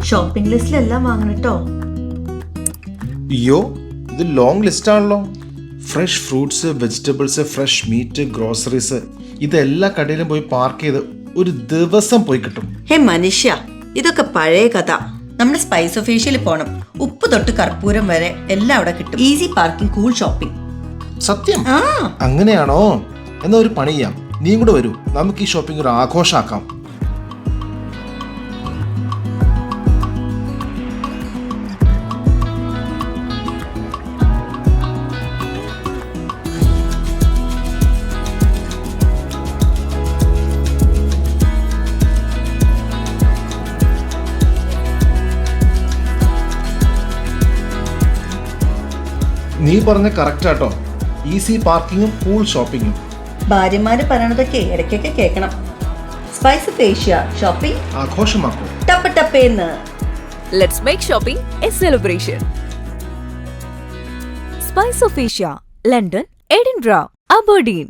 Shopping ലിസ്റ്റിലെല്ലാം വാങ്ങണം കേട്ടോ. അയ്യോ, ഇത് ലോങ് ലിസ്റ്റ് ആണല്ലോ. Fresh fruits, vegetables, fresh meat, groceries, ഇതെല്ലാ കടയിലും പോയി പാർക്ക് ചെയ്ത് ഒരു ദിവസം പോയി കിട്ടും. ഹേ മനുഷ്യ, ഇതൊക്കെ പഴയ കഥ. നമ്മുടെ സ്പൈസ് ഒഫീഷ്യലിൽ പോണം. ഉപ്പ് തൊട്ട് കർപ്പൂരം വരെ എല്ലാം അവിടെ കിട്ടും. Easy parking, cool shopping. സത്യം അങ്ങനെയാണോ? എന്നാ ഒരു പണി ചെയ്യാം, നീയും കൂടെ വരൂ, നമുക്ക് ഈ ഷോപ്പിംഗ് ഒരു ആഘോഷാക്കാം. നീ പറഞ്ഞ കറക്റ്റ് ആട്ടോ. ഈസി പാർക്കിങ്ങും കൂൾ ഷോപ്പിങ്ങും. ഭാര്യമാര് പറയണതൊക്കെ ഇടയ്ക്കൊക്കെ കേൾക്കണം. സ്പൈസ് ഓഫ് ഏഷ്യ ഷോപ്പിംഗ് ആഘോഷമാക്കും. ടപ്പ് ടപ്പേന്ന്. Let's make shopping a celebration. Spice of Asia, London, Edinburgh, Aberdeen.